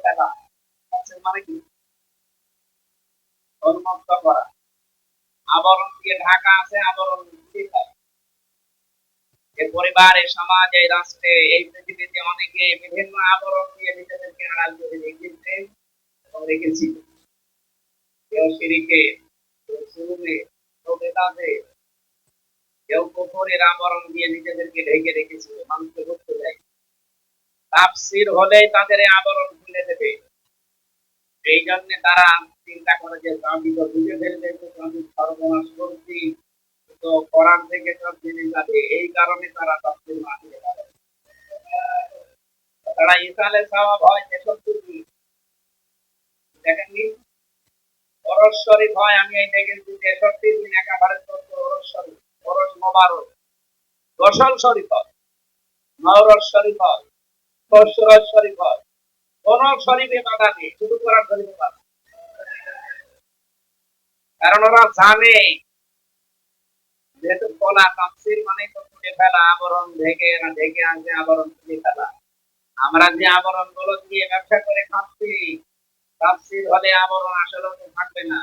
ফেলা। মানে কি? উন্মুক্ত করা। আবরণ দিয়ে ঢাকা আছে, আবরণ দিয়ে ফেলা। এই পরিবারে, সমাজে, রাষ্ট্রে, এই পৃথিবীতে অনেকে বিভিন্ন আবরণ দিয়ে নিজেদেরকে আড়াল করে রেখেছে এবং রেখেছি। কেউ শিরকে, কেউ সুন্নে, কেউ বেদাতে, কেউ কুফরের আবরণ দিয়ে নিজেদেরকে ঢেকে রেখেছিল, মানুষকে বুঝতে দেয়। তাফসীর হলেই তাদের এই আবরণ খুলে দেবে। এই জন্য তারা চিন্তা করে যে আমি তো বুঝে ফেলবে, আমি সর্বনাশ করছি, তো কোরআন থেকে সব জেনে যাবে। এই কারণে তারা তাফসীর মানতে পারে। তারা ঈসা আলাইহিস সালাম হয় 63 দেখেননি? ওরস শরীফ হয়, আমি এই দেখেছি 63 দিন একেবারে ওরস শরীফ, ওরস মোবারক, গোসল শরীফ হয়, নওরস শরীফ হয়, খসরত শরীফ হয়। কোন শরীফে বাধা নেই, শুধু কোরআন শরীফে বাধা। কারণ ওরা জানে যেহেতু বলা তাফসীর মানে তো খুলে ফেলা, আবরণ ঢেকে না ঢেকে আনছে, আবরণ খুলে ফেলা। আমরা যে আবরণ গুলো দিয়ে ব্যবসা করে খাচ্ছি, তাফসীর হলে আবরণ আসলে তো থাকবে না।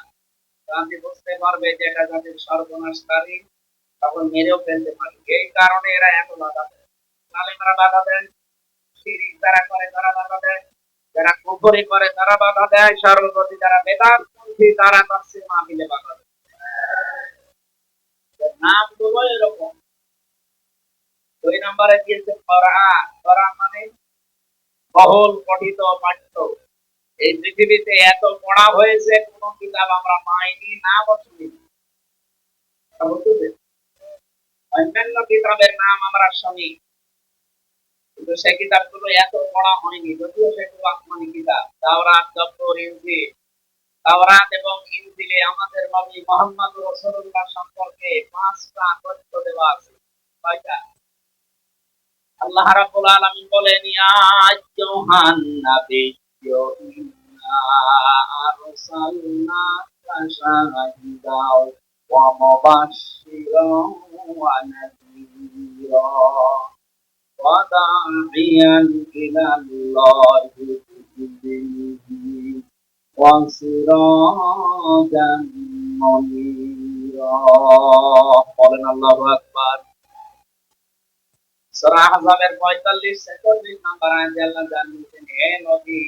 আপনি বুঝতে পারবে যে এটা যাদের সর্বনাশকারী, তখন মেরেও ফেলতে পারে। এই কারণে এরা এত বাধা দেয়। আলেমরা বাধা দেন, শিরক যারা করে তারা বাধা দেয়, যারা কুফরি করে তারা বাধা দেয়, সর্বপ্রতি যারা বেদাতপন্থী তারা তাফসীর মাহফিলে বাধা দেয়। নামগুলো এরকম। 2 নম্বরে দিয়েছে কোরআন। কোরআন মানে বহুল পঠিত পাঠ্য। এই পৃথিবীতে এত পড়া হয়েছে, কোন কিতাব আমরা পাইনি, না বসিনি। অন্যান্য কিতাবের নাম আমরা শুনি, কিন্তু সেই কিতাবগুলো এত পড়া হয়নি, যদিও সেগুলো আসমানি কিতাব। তাওরাত, জবর, ইনজিল। তাওরাত এবং ইনজিলে আমাদের নবী মুহাম্মদ রাসূলুল্লাহ সম্পর্কে 5টা তথ্য দেওয়া আছে। কয়টা? আল্লাহ রাব্বুল আলামিন বলেন, ইয়া আইয়ুহান নাবিয়্যু ইন্না আরসালনাকা শাহিদাও ওয়া মুবাশশিরাও ওয়া নাযীরা ওয়া দা'iয়ান ইলাল্লাহি বিইذনিহি ওয়া সিরাজাম মুনীরা। বলেন আল্লাহু আকবার। সূরা আহজাবের 45-46 নম্বর আয়াতে আল্লাহ জানিয়েছেন, হে নবী,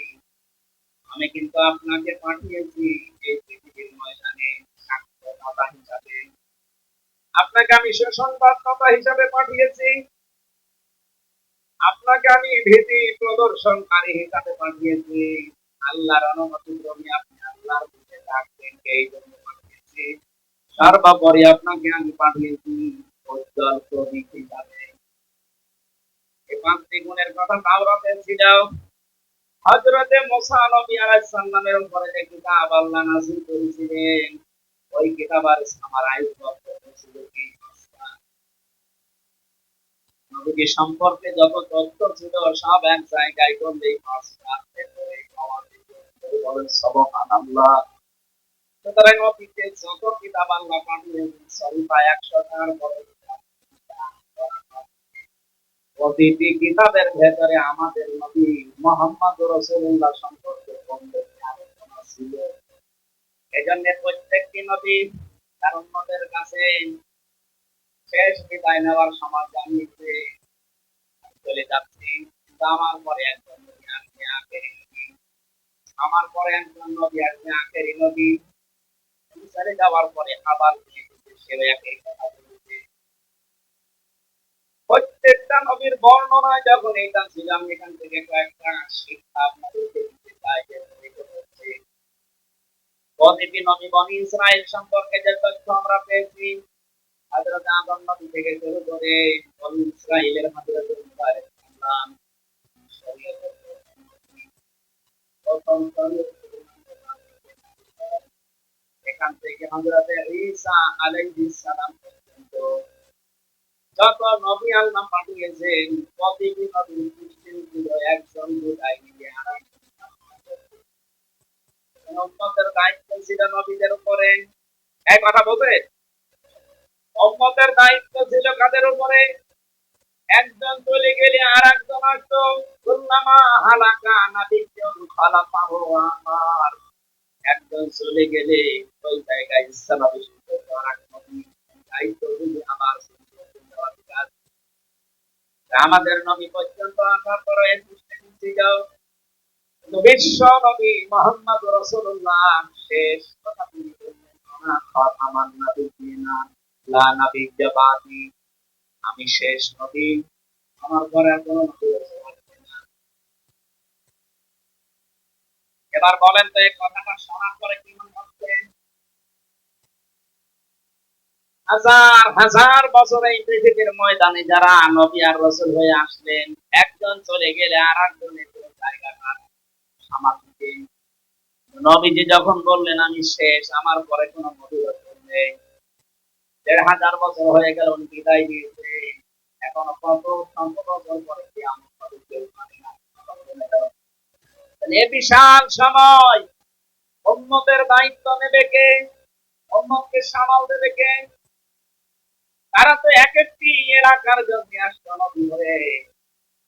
আমি কিন্তু আপনাকে পাঠিয়েছি এই পৃথিবীর ময়দানে সাক্ষ্যদাতা হিসাবে। আপনাকে আমি সুসংবাদদাতা হিসাবে পাঠিয়েছি। আপনাকে আমি ভীতি প্রদর্শনকারী হিসাবে পাঠিয়েছি। আল্লাহর অনুমতি ক্রমে আপনি আল্লাহর দিকে থাকবেন, এই জন্য পাঠিয়েছি। সর্বোপরি আপনাকে আমি পাঠিয়েছি উজ্জ্বল প্রতীক হিসাবে। এই 5টি গুণের কথা তাওরাতে ছিল। হযরতে মুসা নবী আলাইহিস সালামের উপরে যে কিতাব আল্লাহ নাযিল করেছিলেন, ওই কিতাবের সামারাইজ বক্তব্য ছিল কি? নবী সম্পর্কে যত তথ্য ছিল সব এক জায়গায় করলে 5টা করে পাওয়া যেত। বলেন সুবহানাল্লাহ। সুতরাং নবীকে যত কিতাব আল্লাহ পাঠিয়েছেন, সহিফা 100টার বড় কিতাব। প্রতিটি কিতাবের ভেতরে আমাদের নবী মুহাম্মদ রাসূলুল্লাহ সম্পর্কে আলোচনা ছিল। এজন্য প্রত্যেকটি নবী তার উম্মতের কাছে শেষ বিদায় নেওয়ার সময় জানিয়েছে, চলে যাচ্ছি, কিন্তু আমার পরে একজন নবী আসবে, আখেরি নবী। আমার পরে একজন নবী আসবে, আখেরি নবী। চলে যাওয়ার পরে আবার সে একই কথা বলছে। প্রত্যেকটা নবীর বর্ণনায় যখন এটা ছিল, আমি এখান থেকে কয়েকটা শিক্ষা আপনাদেরকে দিতে চাই। প্রতিটি নবী বনী ইসরাইল সম্পর্কে যে তথ্য আমরা পেয়েছি, হযরত আদম নবী থেকে শুরু করে বনী ইসরাইলের হযরত মূসা আলাইহিস সালাম, শরীয়তের প্রথম শরীয়ত, এখান থেকে হযরত ঈসা আলাইহিস সালাম পর্যন্ত যত নবী আল্লাহ পাঠিয়েছেন, প্রতিটি নবীর দৃষ্টি ছিল একজন বিদায় নিয়ে আরেকজন। উম্মতের দায়িত্ব ছিল নবীদের উপরে। এই কথা বলবে, উম্মতের দায়িত্ব ছিল কাদের উপরে? একজন চলে গেলে আর একজন আসতো। কুল্লামা হালাকা নাবিয়্যুন খালাফাহু আমার একজন চলে গেলে ওই জায়গায় স্থানাভিষিক্ত করার দায়িত্ব যদি আমার আমাদের নবী পর্যন্ত আসার পরে ছিল বিশ্ব নবী মুহাম্মদ রাসূলুল্লাহ শেষ কথা তিনি বললেন না খাতামান নাবিয়িনা লা নাবিয়্যা বাদি আমি শেষ নবী আমার পরে আর কোনো নবী আসবে না। এবার বলেন তো এই কথাটা শোনার পরে কি মনে হচ্ছে? হাজার হাজার বছর এই পৃথিবীর ময়দানে যারা নবী আর রাসূল হয়ে আসলেন, একজন চলে গেলে আর একজনের কোনো জায়গা না সামাজিক। নবীজি যখন বললেন আমি শেষ আমার পরে কোনো নবী রাসূল নেই, ১,৫০০ বছর হয়ে গেল উনি বিদায় দিয়েছে, এখনো কত শত বছর পরে কিয়ামত হবে কেউ জানে না। এ বিশাল সময় উম্মতের দায়িত্ব নেবে কে? উম্মতকে সামাল দেবে কে? তারা তো এক একটি এলাকার জন্য আসতো নবী হয়ে,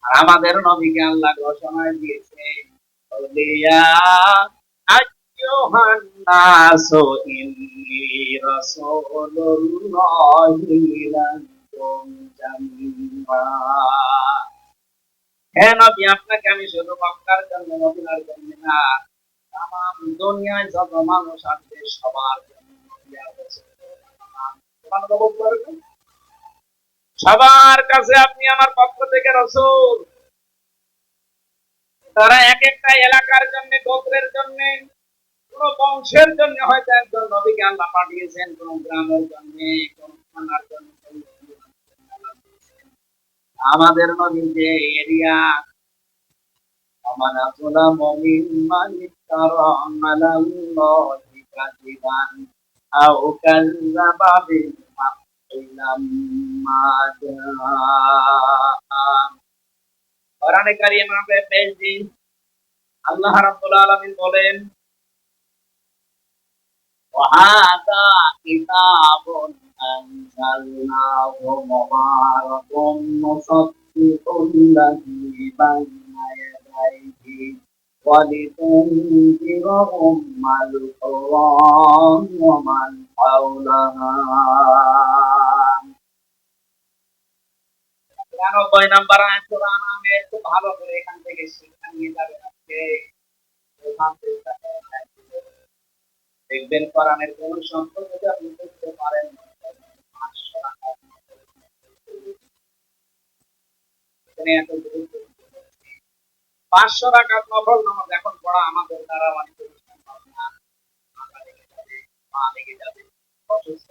আর আমাদের নবীকে আল্লাহ ঘোষণা দিয়েছে ইয়া আইয়ুহান নাসু ইন্নী রাসূলুল্লাহি ইলাইকুম জামিআ। হে নবী আপনাকে আমি শুধু মক্কার জন্য মদিনার জন্য না, তামাম দুনিয়ায় যত মানুষ আছে সবার জন্য নবী আর রাসূল। সবার কাছে আপনি আমার পক্ষ থেকে রাসূল। তারা এক একটা এলাকার জন্য, গোত্রের জন্য, কোন বংশের জন্য হয়তো একজন নবীকে আল্লাহ পাঠিয়েছেন, কোন গ্রামের জন্য, কোন থানার জন্য। আমাদের নবী যে এরিয়া আমানা তোলা মুমিন মালিক কারাম আলাল্লাহি কাযিবান আও কাযযাবা বিল হাক্কি লাম্মা জাআ। কোরআনে কারীমে আমরা পেয়েছি আল্লাহ রাব্বুল আলামিন বলেন وهذا كتاب أنزلناه مبارك مصدق الذي بين يديه ولتنذر أم القرى ومن حولها ৯৩ নম্বর আয়াত কোরআন আমি খুব ভালো করে এখান থেকে শিক্ষা নিয়ে যাবেন আজকে। দেখবেন কোরআনের কোন শব্দ যদি আপনি বুঝতে পারেন ৫০০ রাকাত নফল নামাজ এখন পড়া আমাদের দ্বারা অনেক অনুষ্ঠান হবে না, মাথা লেগে যাবে, পা লেগে যাবে, অসুস্থ